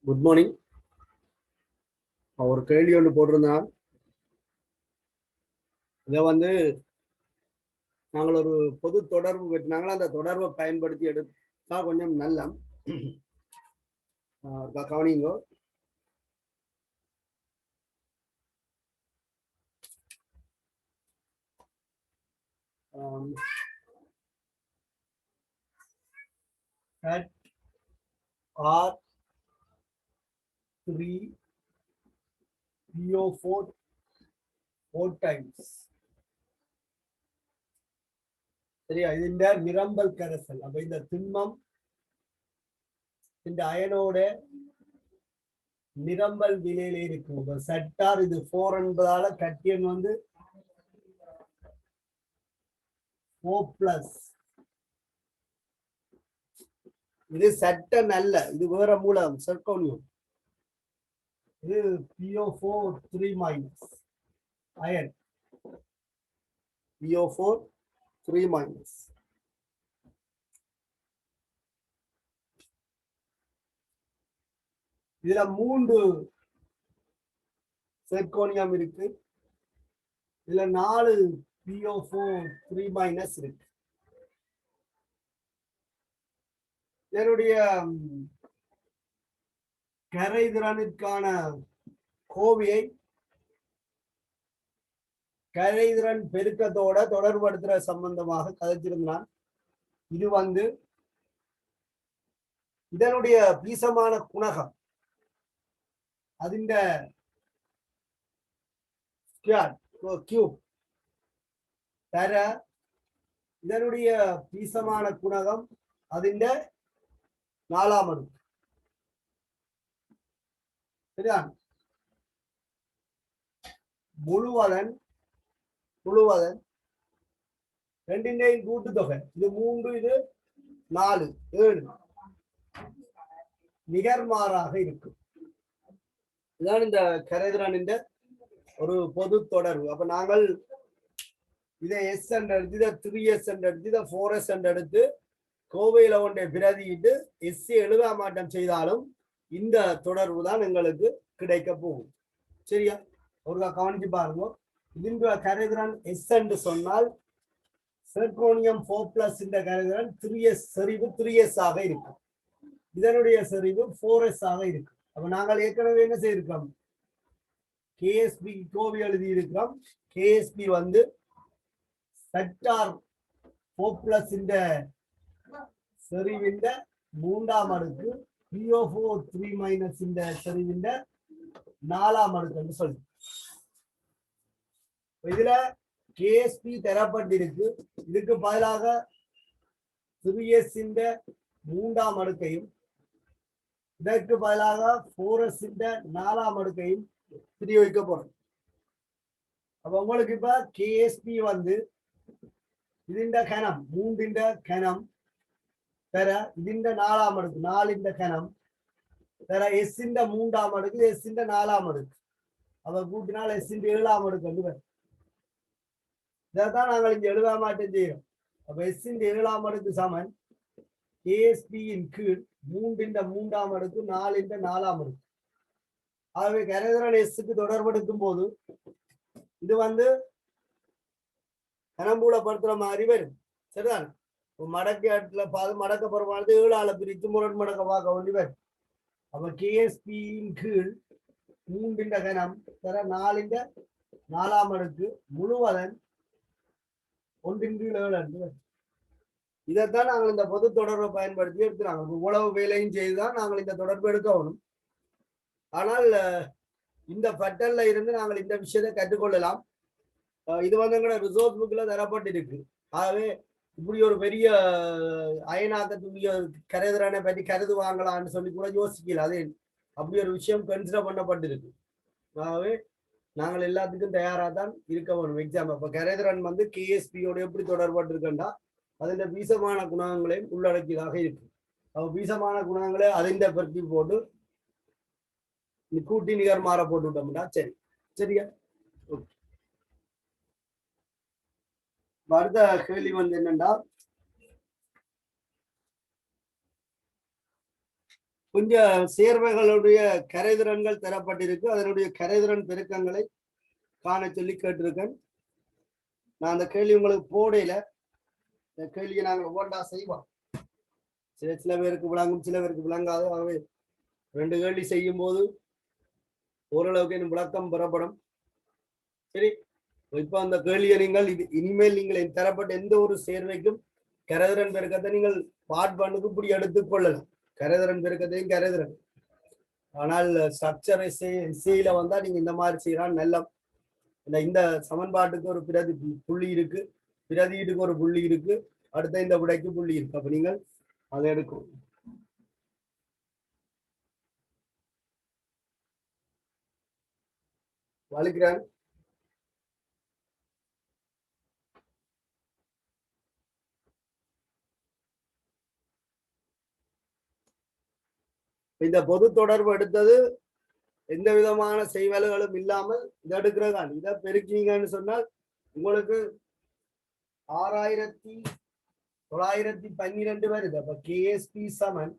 Good morning. ஒரு கேள்வி ஒன்று போட்டிருந்தான். இதை நாங்கள் ஒரு பொது தொடர்பு பெற்றாங்களா, அந்த தொடர்பை பயன்படுத்தி எடுத்தா கொஞ்சம் நல்ல கவனிங்கோ. At R3 PO4 4 times. சரியா? ഇതിന്റെ நிரம்பல் கரைசல். அப்ப இந்த திண்மம் இந்த அயனோட நிரம்பல் வினையில இருக்கும். செட்டார் இது 4 என்பதால கட்டியன் 4+. இது சட்டன் அல்ல, இது வேற மூலம் செர்கோனியம். இது PO4 3- அயன். PO4 3-. இதுல 3 செர்கோனியம் இருக்கு. இதுல 4 PO4 3- இருக்கு. இதனுடைய கரைதிறனுக்கான கோவையை கரைதிறன் பெருக்கத்தோட தொடர்படுத்துற சம்பந்தமாக கதைச்சிருந்தான். இது இதனுடைய பீசமான குணகம் அதிண்ட கியூப் தர இதனுடைய பீசமான குணகம் அதிண்ட 4ஆம் அடுக்கு. சரிதான்? முழுவதன் ரெண்டின்றையும் கூட்டுத்தொகை. இது 3, இது 4, 7 நிகர்மாறாக இருக்கும். இதுதான் இந்த கரைதிறனின் ஒரு பொது தொடர்பு. அப்ப நாங்கள் இதை S என்று எடுத்து, இதை 3S என்று எடுத்து, இதை 4S என்று எடுத்து கோவையில ஒன்றை பிரதியிட்டு S எழுத மாற்றம் செய்தாலும் இந்த தொடர்பு தான் எங்களுக்கு கிடைக்க போகும். சரியா? ஒரு கவனிச்சு பாருங்க. இதுன்ற கரைதிறன் S என்று சொன்னால் செர்கோனியம் 4+ இந்த கரைதிறன் 3S செறிவு 3S ஆக இருக்கும். இதனுடைய செறிவு 4S ஆக இருக்கு. அப்ப நாங்கள் ஏற்கனவே என்ன செய்திருக்கோம்? KSB கோவை எழுதி இருக்கிறோம். KSB செட்டார் 4+ இந்த செறிவின் 3ஆம் அடுக்கு, PO4 3- இந்த செறிவின் 4ஆம் அடுக்கு என்று சொல்லி. இதுல KSB தரப்பட்டிருக்கு. இதுக்கு பதிலாக 3S இந்த 3ஆம் அடுக்கையும், இதற்கு பதிலாக 4S இந்த 4ஆம் அடுக்கையும் பிரயோகிக்க போறோம். அப்ப உங்களுக்கு இப்ப KSB ഇതിന്റെ கணம் 3ന്റെ கணம் தர ഇതിന്റെ 4ஆம் அடுக்கு 4ന്റെ கணம் தர S ന്റെ 3ஆம் அடுக்கு, S ന്റെ 4ஆம் அடுக்கு. அவ கூட்டினால் S ന്റെ 7ஆம் அடுக்கு வந்து வரும். இதைத்தான் நாங்கள் இங்க எழுத மாட்டேன் செய்யறோம். அப்ப S ന്റെ 7ஆம் அடுக்கு சமன் KSB இன் கீழ் 3ന്റെ 3ஆம் அடுக்கு 4ന്റെ 4ஆம் அடுக்கு. ஆகவே கரைதிறன் S-க்கு தொடர்படுத்தும் போது இது கனம்பூலப்படுத்துற மாதிரி வரும். சரிதான்? மடக்கு இடத்துல மடக்க போறமானது 7ஆல பிரித்து முரண் மடக்க பார்க்க வேண்டி வரும். அப்ப KSB இன் கீழ் 3ന്റെ கணம் தர 4ന്റെ 4ஆம் அடுக்கு முழுவதன் 1/7. இதைத்தான் நாங்கள் இந்த பொது தொடர்பை பயன்படுத்தி எடுத்துறாங்க. இவ்வளவு வேலையும் செய்துதான் நாங்கள் இந்த தொடர்பு எடுக்கணும். ஆனால் இந்த பட்டல்ல இருந்து நாங்கள் இந்த விஷயத்தை கற்றுக்கொள்ளலாம். இது எங்களோட ரிசோர்ஸ் புக்ல தரப்பட்டிருக்கு. ஆகவே இப்படி ஒரு பெரிய அயனாக்கத்துடைய கரைதிறனை பற்றி கருதுவாங்களான்னு சொல்லி கூட யோசிக்கல. அது அப்படி ஒரு விஷயம் கன்சிடர் பண்ணப்பட்டிருக்கு. ஆகவே நாங்கள் எல்லாத்துக்கும் தயாராக தான் இருக்க வேணும் எக்ஸாம். அப்ப கரைதிறன் KSB-யோட எப்படி தொடர்பட்டிருக்கா அதிண்ட பீசமான குணங்களையும் உள்ளடக்கியதாக இருக்கு. அப்ப பீசமான குணங்களை அதிண்ட பற்றி போட்டு கூட்டி நிகர் மாற போட்டு விட்டோம்னா சரி. சரியா? அடுத்த கேள்வி என்னன்னா, கொஞ்சம் சேர்வைகளுடைய கரைதிறன்கள் தரப்பட்டிருக்கு. அதனுடைய கரைதிறன் பெருக்கங்களை காண சொல்லி கேட்டிருக்கேன். நான் அந்த கேள்வி உங்களுக்கு போடையில இந்த கேள்வியை நாங்கள் ஒவ்வொன்றா செய்வோம். சில பேருக்கு விளங்கும், சில பேருக்கு விளங்காது. ஆகவே 2 கேள்வி செய்யும் போது ஓரளவுக்கு இன்னும் விளக்கம் பெறப்படும். சரி, இப்ப அந்த கேள்வியை நீங்கள் இனிமேல் நீங்கள் தரப்பட்ட எந்த ஒரு சேர்வைக்கும் கரைதிறன் பெருக்கத்தை நீங்கள் பார்ட் பண்ணுக்கு இப்படி எடுத்துக்கொள்ளலாம். கரைதிறன் பெருக்கத்தையும் கரைதிறன். ஆனால் ஸ்ட்ரக்சர் இசையில வந்தா நீங்க இந்த மாதிரி செய்யலாம். நல்ல இந்த சமன்பாட்டுக்கு ஒரு பிரதி புள்ளி இருக்கு, பிரதியீட்டுக்கு ஒரு புள்ளி இருக்கு, அடுத்த இந்த விடைக்கு புள்ளி இருக்கு. அப்ப நீங்கள் அதை எடுக்கும். வலிக்கிறேன். இந்த பொது தொடர்பு எடுத்தது எந்த விதமான செய்வல்களும் இல்லாமல் இதை எடுக்கிறதான். இதை பெருக்கிங்கன்னு சொன்னால் உங்களுக்கு 6912 வருது. அப்ப கேஎஸ்பி சமன்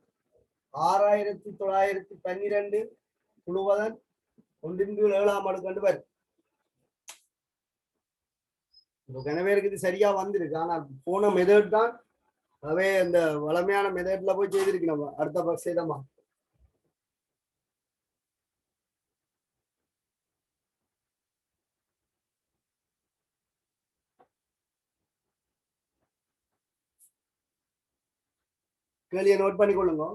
6912 முழுவதன் 1/7 அடுக்கு வருது. கனவேருக்கு இது சரியா வந்திருக்கு. ஆனால் போன மெதட் தான் அவே அந்த வளமையான மெதட்ல போய் செய்திருக்கு. நம்ம அடுத்த பட்சமா கேள்வியை நோட் பண்ணிக்கொள்ளுங்க.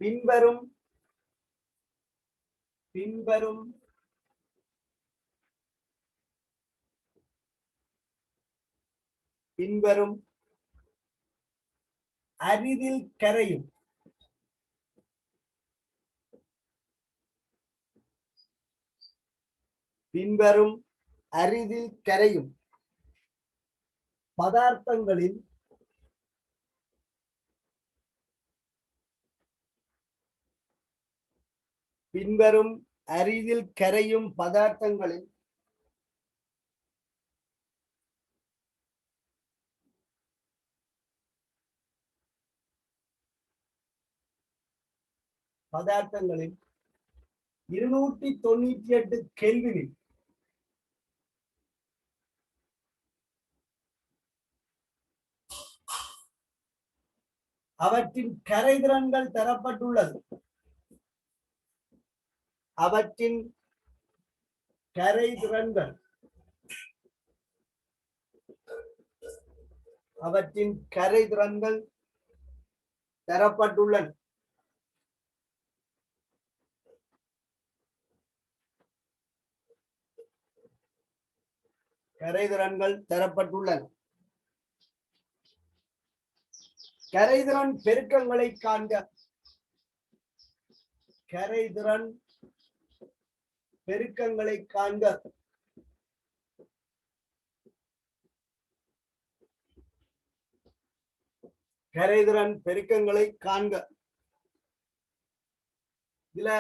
பின்வரும் அரிதில் கரையும் பதார்த்தங்களின் பின்வரும் அரிதில் கரையும் பதார்த்தங்களின் பதார்த்தங்களின் 298 கெல்வினில் அவற்றின் கரைதிறன்கள் தரப்பட்டுள்ளது. அவற்றின் கரைதிறன்கள் தரப்பட்டுள்ளன. கரைதிறன்கள் தரப்பட்டுள்ளன. கரைதிறன் பெருக்கங்களை காண்க. கரைதிறன் பெருக்கங்களை காண்க. கரைதிறன் பெருக்கங்களை காண்க. இதுல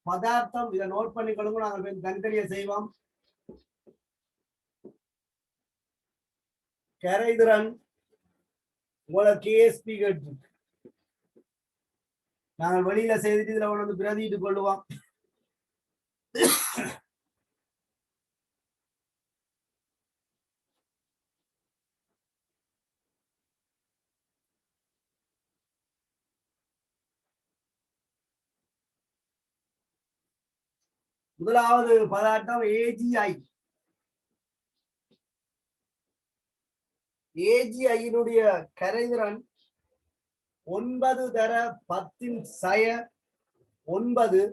பதார்த்தம் இதை நோட் பண்ணிக்கொள்ளுங்க. நாங்கள் தனித்தனியா செய்வோம். கரைதிறன் உங்களுக்கு கேஎஸ்பி கேட்டு நாங்கள் வெளியில செய்துட்டு இதுல வந்து பிரதிட்டு கொள்ளுவோம். முதலாவது பதார்த்தம் ஏஜிஐ. ஏஜிஐயினுடைய கரைதிறன் 9 தர 10⁻9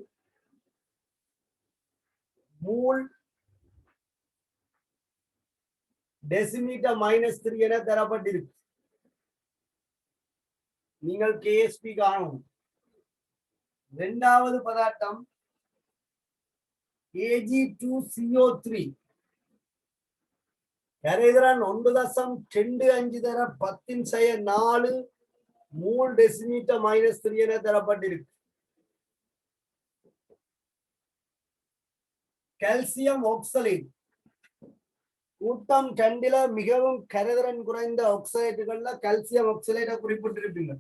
மூல் டெசிமீட்டர் -3 என தரப்பட்டிருக்கு. நீங்கள் கேஎஸ்பி காணும். இரண்டாவது பதார்த்தம் Ag2CO3 கரைதிறன் 9.25 தர 10⁻4 மூல் டெசிமீட்டர் -3 என தரப்பட்டிருக்கு. கால்சியம் ஆக்சலேட் கூட்டம் 2ல மிகவும் கரைதிறன் குறைந்த ஆக்சைடுகள்ல கால்சியம் ஆக்சைடை குறிப்பிட்டிருப்பீங்க.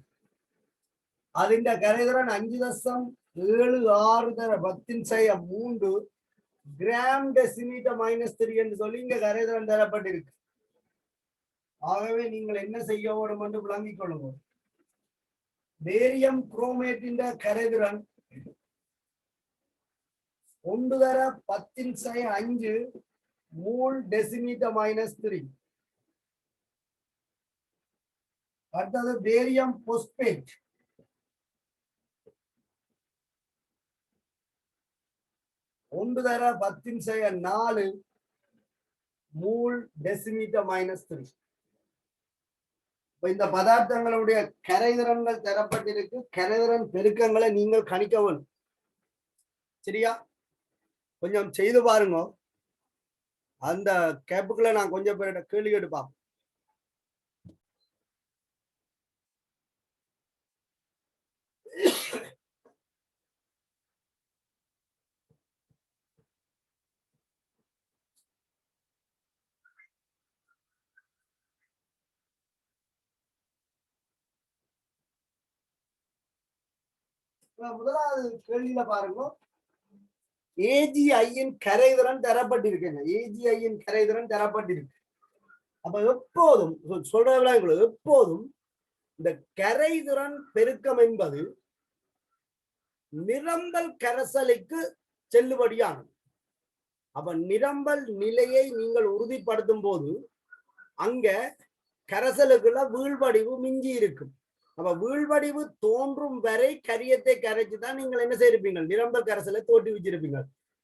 അതിന്റെ കരയിതറൻ 5.76 தர 10⁻³ கிராம் டெசிமீட்டர் -3 என்று சொல்லி இங்க கரைதிறன் தரப்பட்டிருக்கு. ஆகவே நீங்கள் என்ன செய்ய வேண்டும் என்று விளங்கிக் கொள்ளுங்க. பேரியம் குரோமேட்டின் கரைதிறன் 1 தர 10⁻5 மூல் டெசிமீட்டர் -3. அடுத்தது பேரியம் போஸ்பேட் 1 தர 10⁻4 மூல் டெசிமீட்டர் -3. இந்த பதார்த்தங்களுடைய கரைதிறன்கள் தரப்பட்டிருக்கு. கரைதிறன் பெருக்கங்களை நீங்கள் கணிக்க வேண்டும். சரியா? கொஞ்சம் செய்து பாருங்க. அந்த கேப்புக்குள்ள நான் கொஞ்சம் பேர்கிட்ட கேள்வி எடுப்பேன். முதலாவது கேள்வியில பாருங்க, ஏஜிஐயின் கரைதிறன் தரப்பட்டிருக்குங்க. ஏஜிஐயின் கரைதிறன் தரப்பட்டிருக்கு. அப்ப எப்போதும் சொல்றவங்கள எப்போதும் இந்த கரைதிறன் பெருக்கம் என்பது நிரம்பல் கரைசலுக்கு செல்லுபடியானது. அப்ப நிரம்பல் நிலையை நீங்கள் உறுதிப்படுத்தும் போது அங்க கரைசலுக்குள்ள வீழ்வடிவு மிஞ்சி இருக்கும். அப்ப வீழ்வடிவு தோன்றும் வரை கரியத்தை கரைச்சுதான் நீங்கள் என்ன செய்யிருப்பீங்க, நிரம்பல் கரைசலை தோட்டி வச்சிருப்பீங்க.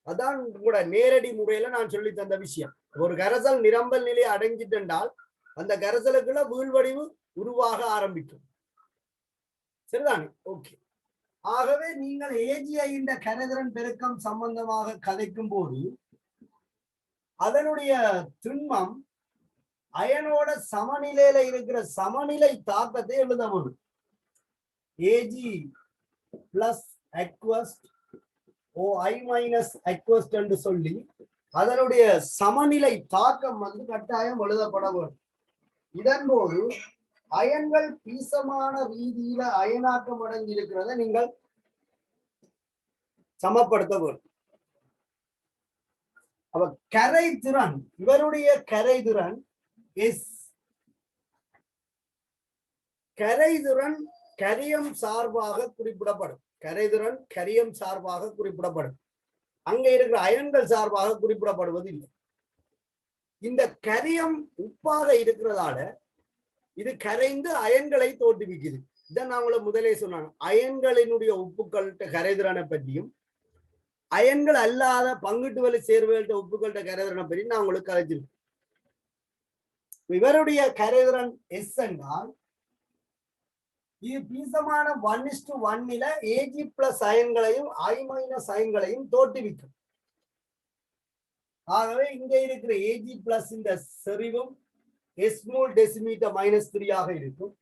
அதான் கூட நேரடி முறையில நான் சொல்லி தந்த விஷயம். ஒரு கரைசல் நிரம்பல் நிலையை அடைஞ்சிட்டால் அந்த கரைசலுக்குள்ள வீழ்வடிவு உருவாக ஆரம்பிக்கும். சரிதானே? ஓகே. ஆகவே நீங்கள் ஏஜிஐயின் கரைதிறன் பெருக்கம் சம்பந்தமாக கதைக்கும் போது அதனுடைய திண்மம் அயனோட சமநிலையில இருக்கிற சமநிலை தாக்கத்தை எழுத முடியும். ஏஜி பிளஸ் அக்வஸ்ட் ஓஐ மைனஸ் அக்வஸ்ட் என்று சொல்லி அதனுடைய சமநிலை தாக்கம் கட்டாயம் எழுதப்பட வேண்டும். இதன் போது அயன்கள் பீசமான ரீதியில அயனாக்கம் அடைந்து இருக்கிறத நீங்கள் சமப்படுத்த வேண்டும். அப்ப கரைதிறன், இவருடைய கரைதிறன் எஸ். கரைதிறன் கரியம் சார்பாக குறிப்பிடப்படும். கரைதிறன் கரியம் சார்பாக குறிப்பிடப்படும். அங்க இருக்கிற அயன்கள் சார்பாக குறிப்பிடப்படுவது இல்லை. இந்த கரியம் உப்பாக இருக்கிறதால இது கரைந்து அயன்களை தோற்றுவிக்குது. இதை நான் உங்களை முதலே சொன்னாங்க. அயன்களினுடைய உப்புக்கள்கிட்ட கரைதிறனை பற்றியும் அயன்கள் அல்லாத பங்குட்டு வலி சேர்வுகள்கிட்ட உப்புக்கள்கிட்ட கரைதிறனை பற்றியும் நான் உங்களுக்கு கதைச்சிருக்கேன். இவருடைய கரைதிறன் எஸ் என்றால் இது பீசமான 1:1 ஏஜி பிளஸ் அயன்களையும் ஐ மைனஸ் அயன்களையும் தோற்றுவிக்கும். ஆகவே இங்க இருக்கிற ஏஜி பிளஸ் இந்த செறிவும் எஸ் மூல் டெசிமீட்டர் -3 ஆக இருக்கும்.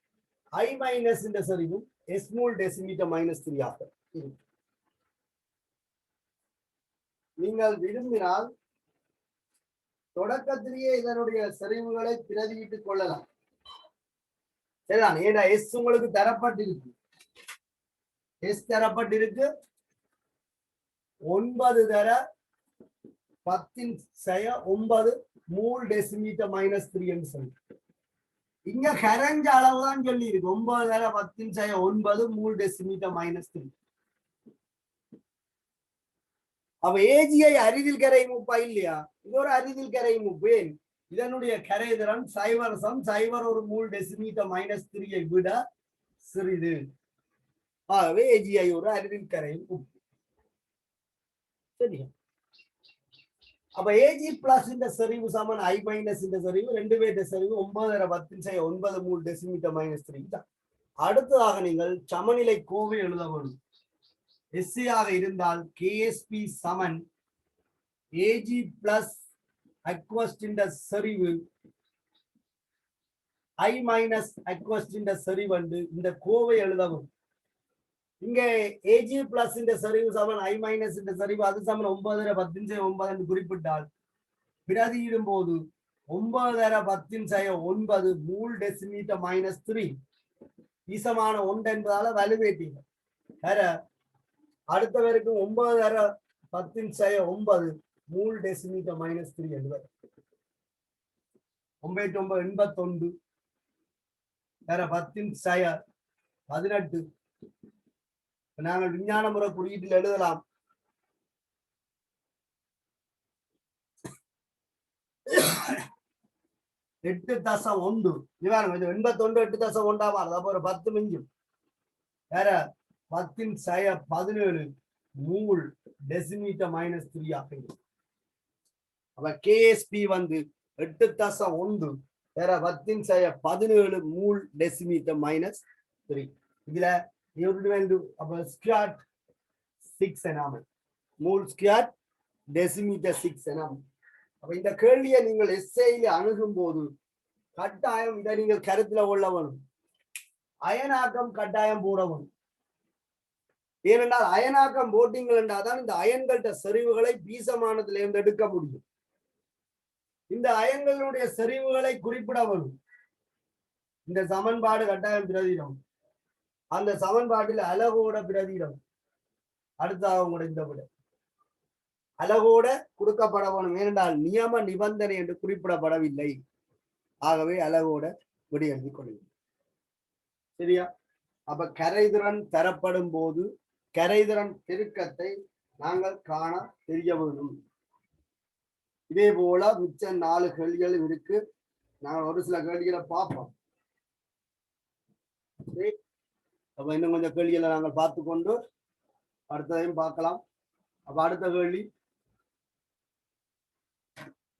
ஐ மைனஸ் இந்த செறிவும் எஸ் மூல் டெசிமீட்டர் -3 ஆக இருக்கும். நீங்கள் விரும்பினால் தொடக்கத்திலேயே இதனுடைய செறிவுகளை பிரதியிட்டுக் கொள்ளலாம். சரிதான்? ஏன்னா எஸ் உங்களுக்கு தரப்பட்டிருக்கு. எஸ் தரப்பட்டிருக்கு 9 தர 10⁻9 மூல் டெசிமீட்டர் -3 என்று சொல்லி இங்க கரைஞ்ச அளவுதான் சொல்லி இருக்கு. 9 தர 10⁻9 மூல் டெசிமீட்டர் -3. அவ ஏஜிஐ அரிதில் கரை மூப்பா இல்லையா? இது ஒரு அரிதில் கரை மூப்பு. ஏன்? இதனுடைய கரைதிறன் 0.01 மூல் டெசிமீட்டர் -3 விட சிறிது. ஆகவே ஏஜிஐ ஒரு அரிதில் கரை மூப்பு. சரியா? அப்ப ஏஜி பிளஸ் இந்த செறிவு சமன் ஐ மைனஸ் இந்த செறிவு, ரெண்டு பேருடைய செறிவு 9 தர 10⁻9 மூல் டெசிமீட்டர் -3 தான். அடுத்ததாக நீங்கள் சமநிலை கோவை எழுத வேண்டும். எஸ்ஏ ஆக இருந்தால் கேஎஸ்பி சமன் ஏஜி பிளஸ் அக்வஸ்டின் செறிவு ஐ மைனஸ் அக்வஸ்டின் செறிவு வந்து இந்த கோவை எழுதவும். இங்க ஏஜி பிளஸ் இந்த செறிவு சமன் ஐ மைனஸ் இந்த செறிவு அது சமன் 9 தர 10⁻9 என்று குறிப்பிட்டால் பிரதியிடும் போது 9 தர 10⁻9 மூல் டெசிமீட்டர் -3 ஈசமான 1 என்பதால வலுவேட்டீங்க வேற அடுத்த வரைக்கும் 9 தர 10⁻9 மூல் டெசிமீட்டர் -3 என்பது 9 81 வேற 10⁻18 நாங்கள் விஞ்ஞான முறை குறியீட்டில் எழுதலாம் 8.1 இது 81 8.1 அப்ப ஒரு 10 மிஞ்சும் வேற 10⁻17 மூல் டெசிமீட்டர் -3 ஆக இருக்கும் அப்ப கேஎஸ்பி வந்து 8.1 வேற 10⁻17 மூல் டெசிமீட்டர் -3 இதுல அப்ப ஸ்கொயர் 6 எனாமல் மூல் ஸ்கொயர் டெசிமீட்டர் 6 எனாமல் அப்ப இந்த கேள்வியை நீங்கள் எஸ்ஐல அணுகும் போது கட்டாயம் இதை நீங்கள் கருத்துல கொள்ள வேணும் அயனாக்கம் கட்டாயம் போட வேணும் ஏனென்றால் அயனாக்கம் போட்டீங்கள் என்றால்தான் இந்த அயன்கள்ட செறிவுகளை பீசமானத்திலிருந்து எடுக்க முடியும் இந்த அயன்களுடைய செறிவுகளை குறிப்பிட வேணும் இந்த சமன்பாடு கட்டாயம் பிரதியிடம் அந்த சமன்பாட்டில் அலகோட பிரதியிடம் அடுத்தாக கூட இந்த விட அலகோட கொடுக்கப்பட வேணும் ஏனென்றால் நியம நிபந்தனை என்று குறிப்பிடப்படவில்லை ஆகவே அலகோட விடை எழுதி கொள்ளுங்கள் சரியா அப்ப கரைதிறன் தரப்படும் போது கரைதிறன் பெருக்கத்தை நாங்கள் காண தெரிய வேணும் இதே போல மிச்ச 4 கேள்விகள் இருக்கு நாங்கள் ஒரு சில கேள்விகளை பார்ப்போம் அப்ப இன்னும் கொஞ்சம் கேள்விகளை நாங்கள் பார்த்து கொண்டு அடுத்ததையும் பார்க்கலாம் அப்ப அடுத்த கேள்வி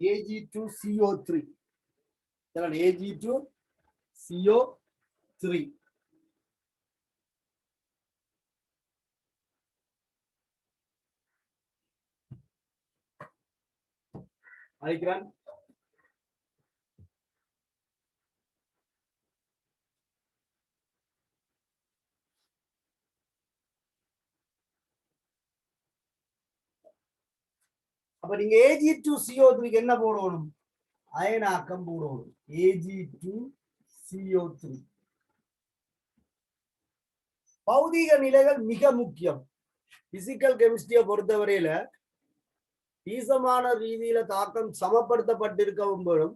Ag2CO3 Ag2CO3 அழைக்கிறான் அப்ப நீங்க Ag2CO3 என்ன போடணும் அயனாக்கம் போடணும் Ag2CO3 பௌதிக நிலைகள் மிக முக்கியம் பிசிக்கல் கெமிஸ்ட்ரியை பொறுத்தவரையில ஈசமான ரீதியில தாக்கம் சமப்படுத்தப்பட்டிருக்க வேண்டும்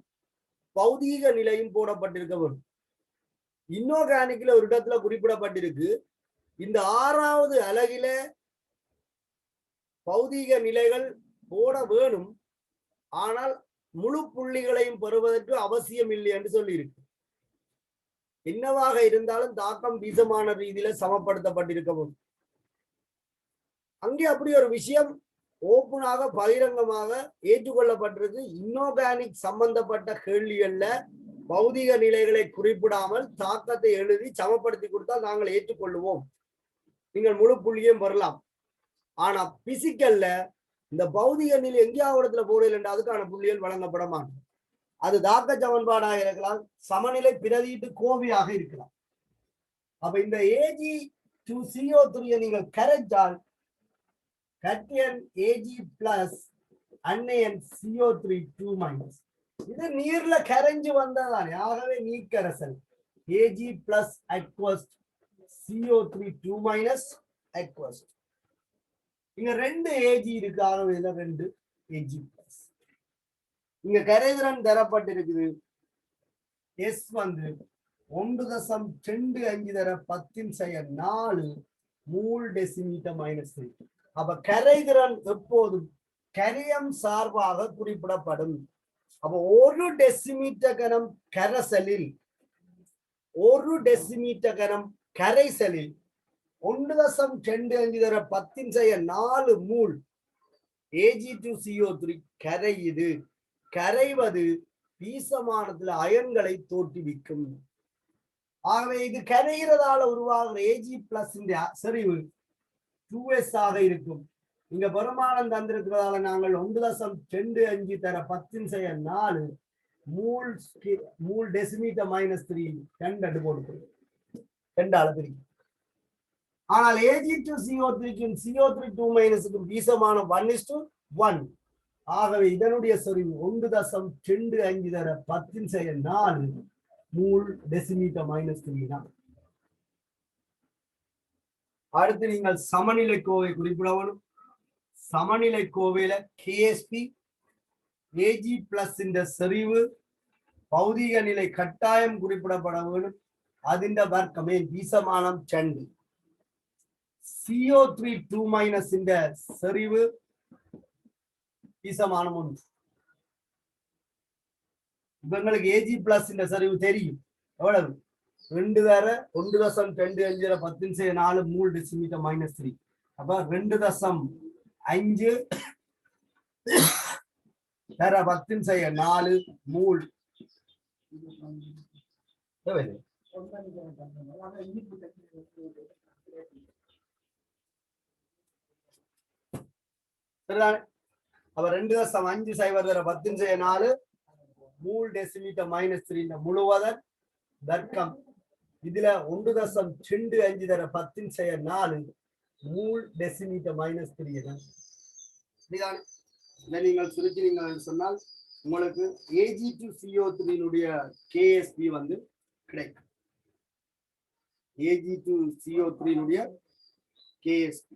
பௌதீக நிலையும் போடப்பட்டிருக்க வேண்டும் இன்ஆர்கானிக்ல ஒரு இடத்துல குறிப்பிடப்பட்டிருக்கு இந்த 6வது அலகில பௌதீக நிலைகள் போட வேணும் ஆனால் முழு புள்ளிகளையும் பெறுவதற்கு அவசியம் இல்லை என்று சொல்லி இருக்கு என்னவாக இருந்தாலும் தாக்கம் பீசமான ரீதியில சமப்படுத்தப்பட்டிருக்க வேண்டும் அங்கே அப்படி ஒரு விஷயம் ஓப்பனாக பகிரங்கமாக ஏற்றுக்கொள்ளப்பட்டிருக்கு இன்ஆர்கானிக் சம்பந்தப்பட்ட கேள்விகள்ல பௌதிக நிலைகளை குறிப்பிடாமல் தாக்கத்தை எழுதி சமப்படுத்தி கொடுத்தால் நாங்கள் ஏற்றுக்கொள்ளுவோம் நீங்கள் முழு புள்ளியும் பெறலாம் ஆனா பிசிக்கல்ல இந்த பௌதிக நிலை எங்கேயாவது இடத்துல போடல என்ற அதுக்கான புள்ளிகள் வழங்கப்பட மாட்டோம் அது தாக்க சமன்பாடாக இருக்கலாம் சமநிலை பிரதியீட்டு கோவையாக இருக்கலாம் அப்ப இந்த Ag2CO3 நீங்கள் கரைச்சால் கட்டியன் Ag பிளஸ் அன்னையன் CO3 2- இது நீர்ல கரைஞ்சு வந்ததானே ஆகவே நீர்க்கரசல் Ag பிளஸ் அக்வஸ்ட் CO3 2- அக்வஸ்ட் இங்க 2 Ag இருக்கு ஆகவே 2 Ag பிளஸ் இங்க கரைதிறன் தரப்பட்டிருக்குது S வந்து 1.25 தர 10⁻4 மூல் டெசிமீட்டர் -3 அப்ப கரைதிறன் எப்போதும் கரியம் சார்பாக குறிப்பிடப்படும் அப்ப 1 டெசிமீட்டர் கனம் கரைசலில் 1 டெசிமீட்டர் கனம் கரைசலில் 1.25 தர 10⁻4 மூல் Ag2CO3 கரையுது கரைவது பீசமானத்துல அயன்களை தோற்றுவிக்கும் ஆகவே இது கரைகிறதால உருவாகிற Ag பிளஸ் இந்த செறிவு 2s ஆக இருக்கும் இங்க பெருமானம் தந்திருக்கிறதால நாங்கள் 1.25 தர 10⁻4 மூல் டெசிமீட்டர் -3 2 போடுகிறோம் 2 அளவு ஆனால் Ag2CO3 CO3 2- பீசமானம் 1:1 ஆகவே இதனுடைய செறிவு 1.25 தர 10⁴ மூல் டெசிமீட்டர் மைனஸ் 3 தான். அடுத்து நீங்கள் சமநிலை கோவை குறிப்பிட வேணும். சமநிலை கோவையில கேஎஸ்பி ஏஜி பிளஸ் இந்த செறிவு பௌதிக நிலை கட்டாயம் குறிப்பிடப்பட வேண்டும். அதிண்ட வர்க்கமே வீசமானம் 2. CO3 2- இந்த செறிவு வீசமானம் 1. இவங்களுக்கு ஏஜி பிளஸ் இந்த செறிவு தெரியும். எவ்வளவு? 2 தர 1.25 10⁴ மூல் டெசிமீட்டர் மைனஸ் 3. அப்ப 2.5 தர 10⁴ மூல் அப்ப 2.5 தர 10⁴ மூல் டெசிமீட்டர் மைனஸ் 3 முழுவதன் வர்க்கம். இதுல 1.25 தர 10⁴ மூல் டெசிமீட்டர் மைனஸ் 3 தான். நீங்கள் சுருக்கினீங்க சொன்னால் உங்களுக்கு Ag2CO3 KSP வந்து கிடைக்கும். Ag2CO3 KSP.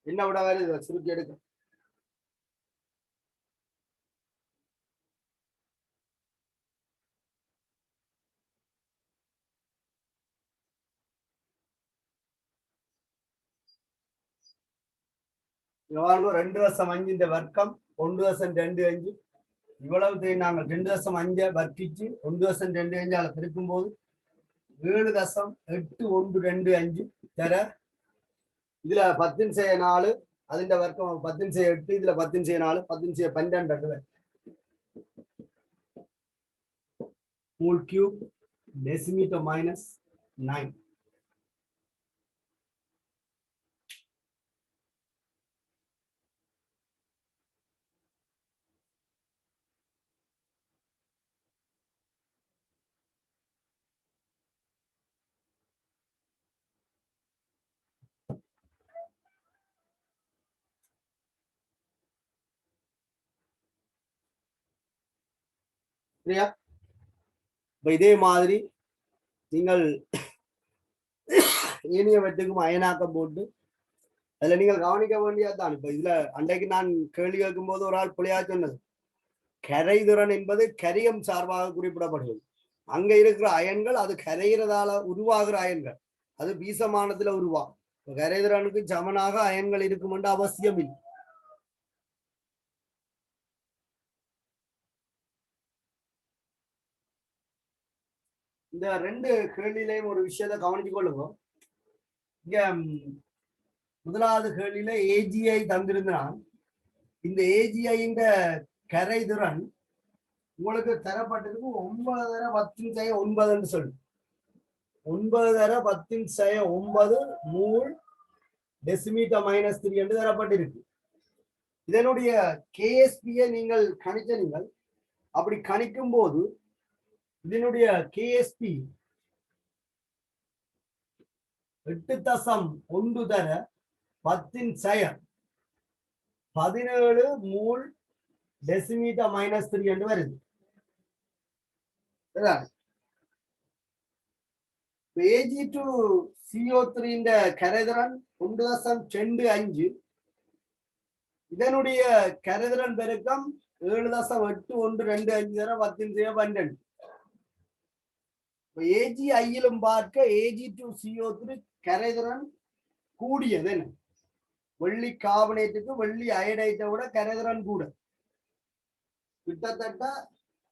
என்ன விட வேறு சுருக்கி எடுக்க. எவ்வளவு 2.5 இந்த வர்க்கம் 1.25 இவ்வளவு நாங்கள் 2.5 வர்க்கிச்சு 1.25 பெருக்கும் போது 7.8125 தர இதுல 10⁴ அதிண்ட வர்க்கம் 10⁴ இதுல 10⁴ 10⁴ மூல் கியூப் டெசிமீட்டர் மைனஸ் 9. இதே மாதிரி நீங்கள் ஏனியவற்றுக்கும் அயனாக்கம் போட்டு அதுல நீங்கள் கவனிக்க வேண்டியதுதான். இப்ப இதுல அன்றைக்கு நான் கேள்வி கேட்கும் போது ஒரு ஆள் புள்ளையா சொன்னது, கரைதிறன் என்பது கரியம் சார்பாக குறிப்பிடப்படுகிறது. அங்க இருக்கிற அயன்கள் அது கரைகிறதால உருவாகிற அயன்கள், அது வீசமானத்துல உருவாகும். கரைதிறனுக்கு சமனாக அயன்கள் இருக்கும் என்று அவசியம் இல்லை. இந்த 2 கேள்வியிலையும் ஒரு விஷயத்தை கவனிச்சு கொள்ளுங்க. இங்க முதலாவது கேள்வியில ஏஜிஐ தந்திருந்தான். இந்த ஏஜிஐ கரைதிறன் உங்களுக்கு தரப்பட்டதுக்கு 9 தர 10⁴ சொல்லு. 9 தர 10⁴ மூல் டெசிமீட்டர் மைனஸ் 3 என்று தரப்பட்டிருக்கு. இதனுடைய கேஎஸ்பியை நீங்கள் கணிக்க, நீங்கள் அப்படி கணிக்கும் போது இதனுடைய கேஎஸ்பி 8.1 தர 10⁴ 17 மூல் டெசிமீட்டர் மைனஸ் 3 என்று வருது. Ag2CO3 கரைதிறன் 1.25. இதனுடைய கரைதிறன் பெருக்கம் 7.8125 தர 10⁴ 12. AgIயிலும் பார்க்க Ag2CO3 கரைதிறன் கூடியது. என்ன, வெள்ளி கார்பனேட்டுக்கு வெள்ளி அயடைட்டை விட கரைதிறன் கூட கிட்டத்தட்ட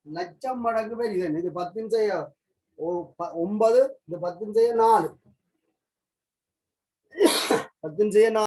1,00,000 மடங்கு பெரியது. இது 10⁴ 9 இது 10 செய்ய 4 10 செய்ய 4